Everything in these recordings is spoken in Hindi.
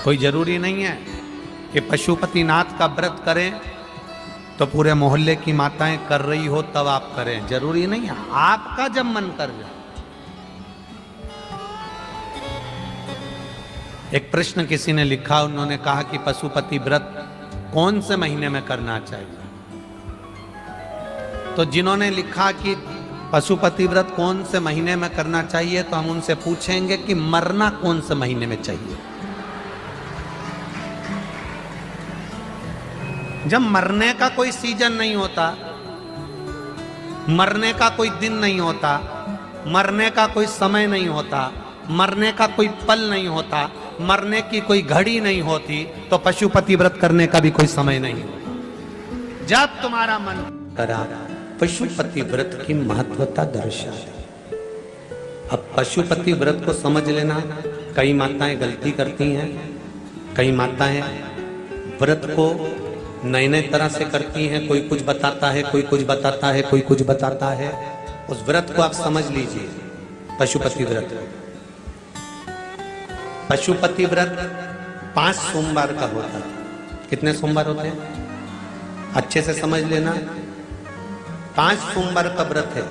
कोई जरूरी नहीं है कि पशुपतिनाथ का व्रत करें तो पूरे मोहल्ले की माताएं कर रही हो तब आप करें, जरूरी नहीं है, आपका जब मन कर जाए। एक प्रश्न किसी ने लिखा, उन्होंने कहा कि पशुपति व्रत कौन से महीने में करना चाहिए। तो जिन्होंने लिखा कि पशुपति व्रत कौन से महीने में करना चाहिए, तो हम उनसे पूछेंगे कि मरना कौन से महीने में चाहिए। जब मरने का कोई सीजन नहीं होता, मरने का कोई दिन नहीं होता, मरने का कोई समय नहीं होता, मरने का कोई पल नहीं होता, मरने की कोई घड़ी नहीं होती, तो पशुपति व्रत करने का भी कोई समय नहीं होता। जब तुम्हारा मन करा, पशुपति व्रत की महत्वता दर्शा। अब पशुपति व्रत को समझ लेना। कई माताएं गलती करती हैं, कई माताएं व्रत को नए नए तरह से करती हैं। कोई कुछ बताता है, कोई कुछ बताता है, कोई कुछ बताता है। उस व्रत को आप समझ लीजिए। पशुपति व्रत, पशुपति व्रत 5 सोमवार का होता है। कितने सोमवार होते हैं अच्छे से समझ लेना। 5 सोमवार का व्रत है।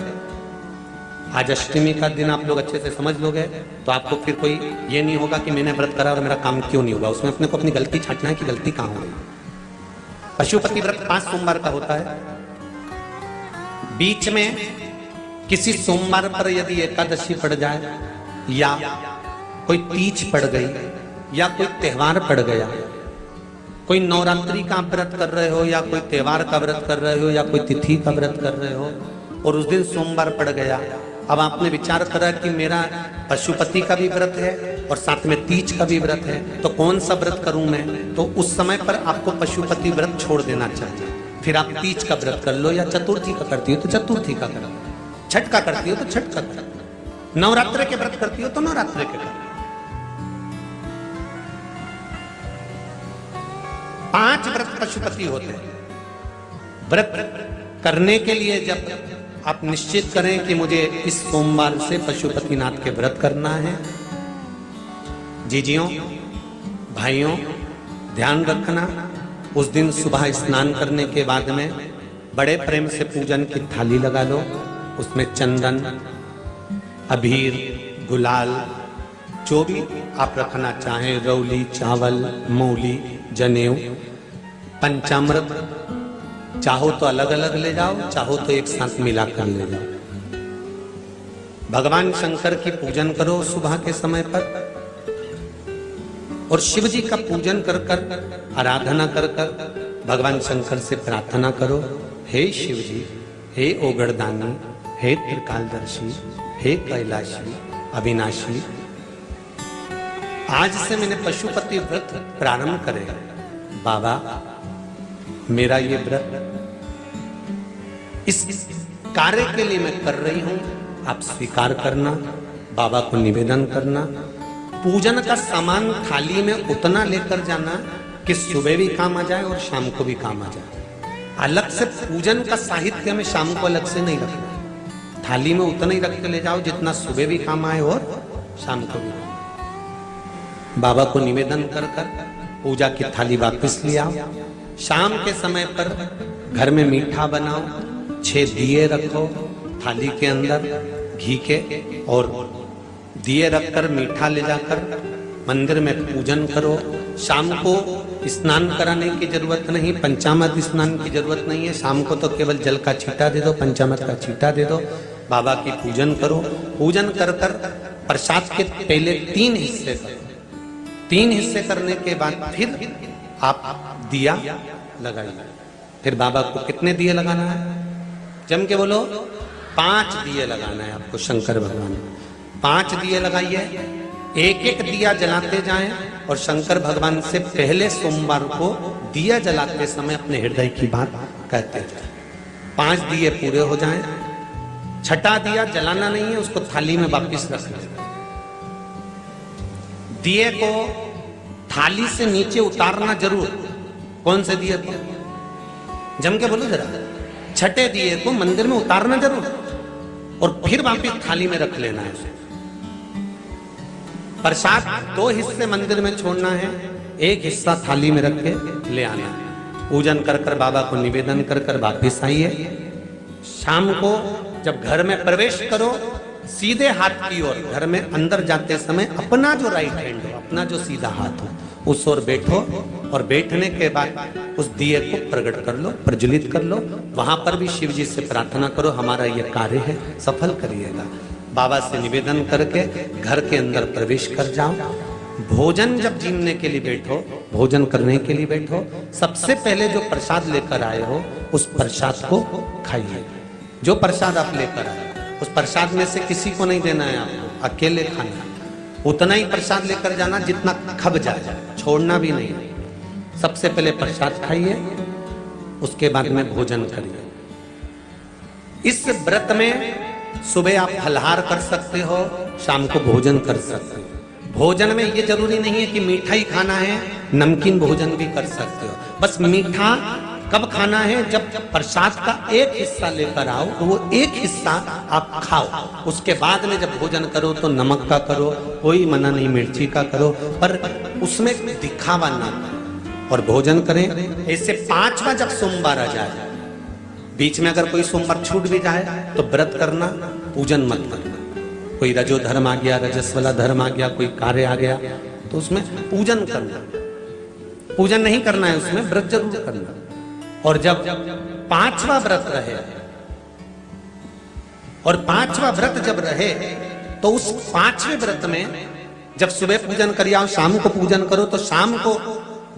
आज अष्टमी का दिन आप लोग अच्छे से समझ लोगे तो आपको फिर कोई ये नहीं होगा कि मैंने व्रत करा और मेरा काम क्यों नहीं होगा। उसमें अपने को अपनी गलती छांटना है कि गलती कहां हो गई। पशुपति व्रत 5 सोमवार का होता है। बीच में किसी सोमवार पर यदि एकादशी पड़ जाए, या कोई तीज पड़ गई, या कोई त्योहार पड़ गया, कोई नवरात्रि का व्रत कर रहे हो, या कोई त्योहार का व्रत कर रहे हो, या कोई तिथि का व्रत कर रहे हो, और उस दिन सोमवार पड़ गया। अब आपने विचार करा कि मेरा पशुपति का भी व्रत है और साथ में तीज का भी व्रत है, तो कौन सा व्रत करूं मैं। तो उस समय पर आपको पशुपति व्रत छोड़ देना चाहिए। फिर आप तीज का व्रत कर लो, या चतुर्थी का करती हो तो चतुर्थी का करो, छठ का करती हो तो छठ का करो, नवरात्र के व्रत करती हो तो नवरात्र के करो। 5 व्रत पशुपति होते हैं। व्रत करने के लिए जब आप निश्चित करें कि मुझे इस सोमवार से पशुपतिनाथ के व्रत करना है, जीजियों भाइयों ध्यान रखना, उस दिन सुबह स्नान करने के बाद में बड़े प्रेम से पूजन की थाली लगा लो। उसमें चंदन, अबीर, गुलाल, जो भी आप रखना चाहें, रौली, चावल, मौली, जनेऊ, पंचामृत, चाहो तो अलग अलग ले जाओ, चाहो तो एक साथ मिलाकर ले जाओ। भगवान शंकर की पूजन करो सुबह के समय पर, और शिव जी का पूजन कर कर, आराधना कर कर भगवान शंकर से प्रार्थना करो, हे शिव जी, हे ओगड़दानी, हे त्रिकालदर्शी, हे कैलाशी, अविनाशी, आज से मैंने पशुपति व्रत प्रारंभ करेगा। बाबा मेरा ये व्रत इस कार्य के लिए मैं कर रही हूं, आप स्वीकार करना। बाबा को निवेदन करना। पूजन का सामान थाली में उतना लेकर जाना कि सुबह भी काम आ जाए और शाम को भी काम आ जाए। अलग से पूजन का साहित्य में शाम को अलग से नहीं रखना। थाली में उतना ही रख के ले जाओ जितना सुबह भी काम आए और शाम को भी। बाबा को निवेदन कर कर पूजा की थाली वापस ले आओ। शाम के समय पर घर में मीठा बनाओ, 6 दिए रखो थाली के अंदर घी के, और दिए रखकर मीठा ले जाकर मंदिर में पूजन करो। शाम को स्नान कराने की जरूरत नहीं, पंचामृत स्नान की जरूरत नहीं है। शाम को तो केवल जल का छींटा दे दो, पंचामृत का छींटा दे दो, बाबा की पूजन करो। पूजन कर कर प्रसाद के पहले 3 हिस्से करो। 3 हिस्से करने के बाद फिर आप दिया लगाइए। फिर बाबा को कितने दिए लगाना है? जम के बोलो, 5 दिए लगाना है आपको शंकर भगवान को। 5 दिए लगाइए, एक एक दिया जलाते जाएं, और शंकर भगवान से पहले सोमवार को दिया जलाते समय अपने हृदय की बात कहते जाएं। 5 दिए पूरे हो जाएं। छठा दिया जलाना नहीं है, उसको थाली में वापिस रख लें। दिए को थाली से नीचे उतारना जरूर। कौन से दिए को? जम के बोलो जरा। छठे दिए को मंदिर में उतारना जरूर, और फिर वापिस थाली में रख लेना है। प्रसाद 2 हिस्से मंदिर में छोड़ना है, एक हिस्सा थाली में रख के ले आना। पूजन कर कर बाबा को निवेदन कर कर वापिस आइए। शाम को जब घर में प्रवेश करो, सीधे हाथ की ओर, घर में अंदर जाते समय अपना जो राइट हैंड हो, अपना जो सीधा हाथ हो, उस ओर बैठो और बैठने के बाद उस दिए को प्रकट कर लो, प्रज्वलित कर लो। वहां पर भी शिव जी से प्रार्थना करो, हमारा यह कार्य है, सफल करिएगा। बाबा से निवेदन करके घर के अंदर प्रवेश कर जाओ। भोजन जब जीमने के लिए बैठो, भोजन करने के लिए बैठो, सबसे पहले जो प्रसाद लेकर आए हो उस प्रसाद को खाइए। जो प्रसाद आप लेकर आए उस प्रसाद में से किसी को नहीं देना है आपको, अकेले खाना। उतना ही प्रसाद लेकर जाना जितना खब जाए, छोड़ना भी नहीं। सबसे पहले प्रसाद खाइए, उसके बाद में भोजन करिए। इस व्रत में सुबह आप फलहार कर सकते हो, शाम को भोजन कर सकते हो। भोजन में ये जरूरी नहीं है कि मीठा ही खाना है, नमकीन भोजन भी कर सकते हो। बस मीठा कब खाना है, जब प्रसाद का एक हिस्सा लेकर आओ तो वो एक हिस्सा आप खाओ। उसके बाद में जब भोजन करो तो नमक का करो, कोई मना नहीं, मिर्ची का करो, पर उसमें दिखावा ना करो और भोजन करें। ऐसे 5वां जब सोमवार आ जाए, बीच में अगर कोई सोमवार छूट भी जाए तो व्रत करना, पूजन मत करना। कोई रजो धर्म आ गया, रजस वाला धर्म आ गया, कोई कार्य आ गया तो उसमें पूजन करना, पूजन नहीं करना है, उसमें व्रत जरूर करना। और जब 5वां व्रत रहे, और 5वां व्रत जब रहे तो उस 5वें व्रत में जब सुबह पूजन करिए और शाम को पूजन करो, तो शाम को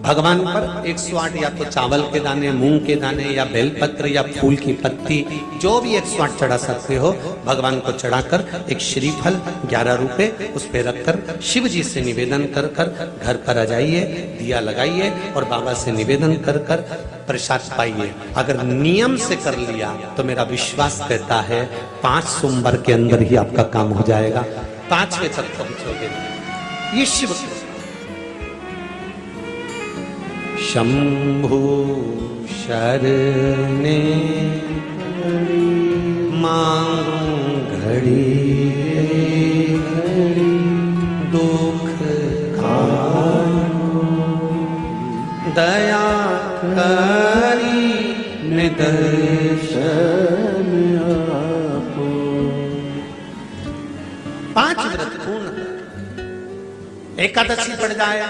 भगवान पर 108 या तो चावल के दाने, मूंग के दाने या बेलपत्र या फूल की पत्ती, जो भी 108 चढ़ा सकते हो, भगवान को चढ़ाकर एक श्रीफल 11 रुपए उस पे रखकर शिव जी से निवेदन कर कर घर पर आ जाइए, दिया लगाइए और बाबा से निवेदन कर कर प्रसाद पाइए। अगर नियम से कर लिया तो मेरा विश्वास कहता है 5 सोमवार के अंदर ही आपका काम हो जाएगा, 5वें तक पहुंचोगे। ये शिव शंभु शरणे मांगू घड़ी दुख खाओ, दया करी निदर्शन आपो। 5 व्रत पूर्ण, एकादशी पड़ जाए,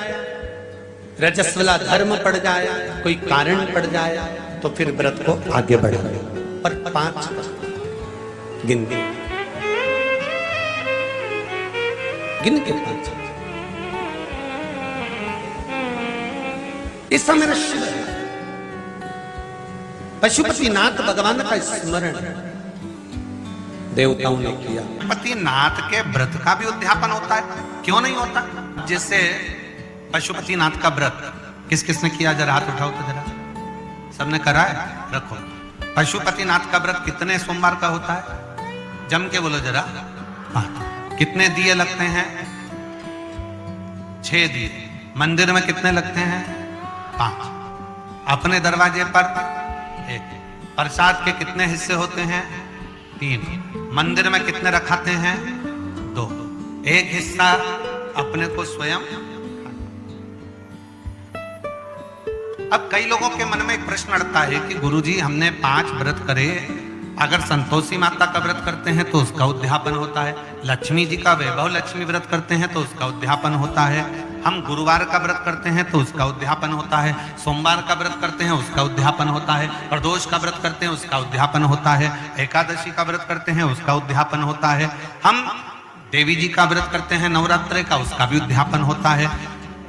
रजस्वला धर्म पड़ जाए, कोई कारण पड़ जाए तो फिर व्रत को आगे बढ़ाओ, पर 5 गिन के 5। इस समय शिव है, पशुपतिनाथ भगवान का स्मरण देवताओं ने किया। पशुपतिनाथ के व्रत का भी उद्यापन होता है, क्यों नहीं होता? जैसे पशुपतिनाथ का व्रत किस किसने किया, जरा हाथ उठाओ तो जरा। सबने करा है? रखो। पशुपतिनाथ का व्रत कितने सोमवार का होता है? जम के बोलो जरा। 5। कितने दिए लगते हैं? 6 दिए। मंदिर में कितने लगते हैं? 5। अपने दरवाजे पर 1। प्रसाद के कितने हिस्से होते हैं? 3। मंदिर में कितने रखाते हैं? 2। एक हिस्सा अपने को स्वयं। अब कई लोगों के मन में एक प्रश्न अड़ता है कि गुरुजी हमने 5 व्रत करे, अगर संतोषी माता का व्रत करते हैं तो उसका उद्यापन होता है, लक्ष्मी जी का वैभव लक्ष्मी व्रत करते हैं तो उसका उद्यापन होता है, हम गुरुवार का व्रत करते हैं तो उसका उद्यापन होता है, सोमवार का व्रत करते हैं उसका उद्यापन होता है, प्रदोष का व्रत करते हैं उसका उद्यापन होता है, एकादशी का व्रत करते हैं उसका उद्यापन होता है, हम देवी जी का व्रत करते हैं नवरात्रि का, उसका भी उद्यापन होता है,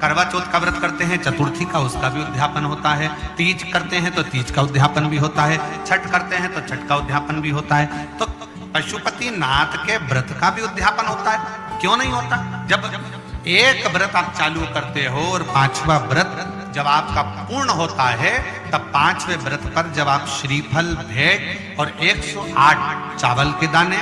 करवा चौथ का व्रत करते हैं चतुर्थी का, उसका भी उद्यापन होता है, तीज करते हैं तो तीज का उद्यापन भी होता है, छठ करते हैं तो छठ का उद्यापन भी होता है। तो पशुपतिनाथ के व्रत का भी उद्यापन होता है, क्यों नहीं होता? जब एक व्रत आप चालू करते हो और 5वां व्रत जब आपका पूर्ण होता है, तब 5वें व्रत पर जब आप श्रीफल, भेंट और 108 चावल के दाने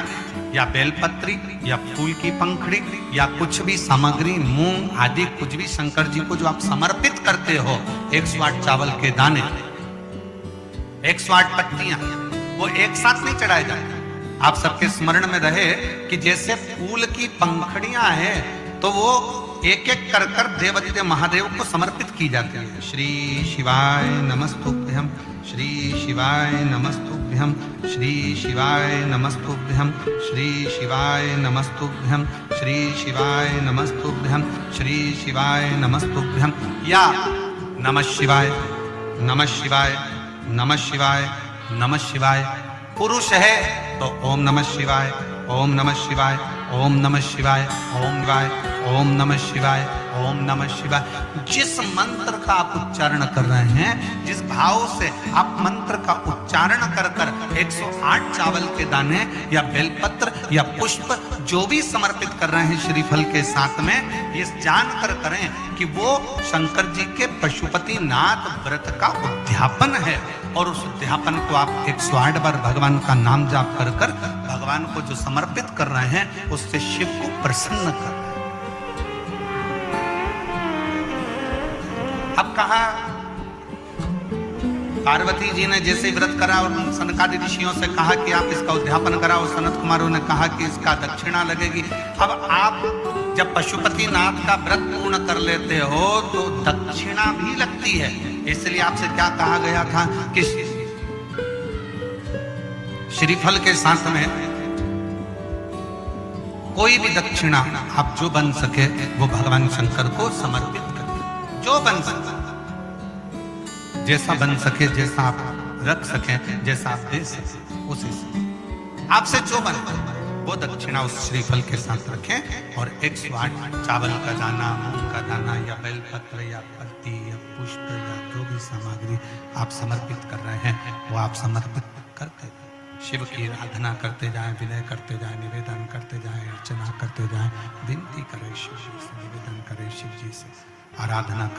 या बेलपत्री या फूल की पंखड़ी या कुछ भी सामग्री, मूंग आदि कुछ भी शंकर जी को जो आप समर्पित करते हो, 108 चावल के दाने, 108 पत्तियां, वो एक साथ नहीं चढ़ाए जाते। आप सबके स्मरण में रहे कि जैसे फूल की पंखड़ियां हैं तो वो एक एक कर कर देवादिदेव महादेव को समर्पित की जाती है। श्री शिवाय नमस्तुभ्यम, श्री शिवाय नमस्तुभ्यम, श्री शिवाय नमस्तुभ्यम, श्री शिवाय नमस्तुभ्यम, श्री शिवाय नमस्तुभ्यम, श्री शिवाय नमस्तुभ्यम, या नमः शिवाय, नमः शिवाय, नमः शिवाय, नमः शिवाय। पुरुष है तो ओम नमः शिवाय, ओम नमः शिवाय, ओम नमः शिवाय, ओम शिवाय, ओम नमः शिवाय, ओम नमः शिवाय। जिस मंत्र का आप उच्चारण कर रहे हैं, जिस भाव से आप मंत्र का उच्चारण कर कर 108 चावल के दाने या बेलपत्र या पुष्प जो भी समर्पित कर रहे हैं श्रीफल के साथ में, ये जानकर करें कि वो शंकर जी के पशुपति नाथ व्रत का उद्यापन है। और उस उद्यापन को आप 108 बार भगवान का नाम जाप कर कर भगवान को जो समर्पित कर रहे हैं, उससे शिव को प्रसन्न कर रहे हैं। अब कहा पार्वती जी ने जैसे व्रत करा और सनकादि ऋषियों से कहा कि आप इसका उद्यापन कराओ, सनत कुमारों ने कहा कि इसका दक्षिणा लगेगी। अब आप जब पशुपति नाथ का व्रत पूर्ण कर लेते हो तो दक्षिणा भी लगती है। इसलिए आपसे क्या कहा गया था कि श्रीफल के साथ में कोई भी दक्षिणा आप जो बन सके वो भगवान शंकर को समर्पित करें। जो बन सके, जैसा बन सके, जैसा आप रख सके, जैसा आप दे सके, उसी से आपसे जो बन वो दक्षिणा उस श्रीफल के साथ रखें। और 108 चावल का दाना, मूंग का दाना या बेलपत्र या पत्ती या पुष्प या जो भी सामग्री आप समर्पित कर रहे हैं वो आप समर्पित करते शिव की आराधना करते जाएं, विनय करते जाएं, निवेदन करते जाएं, अर्चना करते जाएं, विनती करें शिव जी से, निवेदन करें शिव जी से, आराधना करें।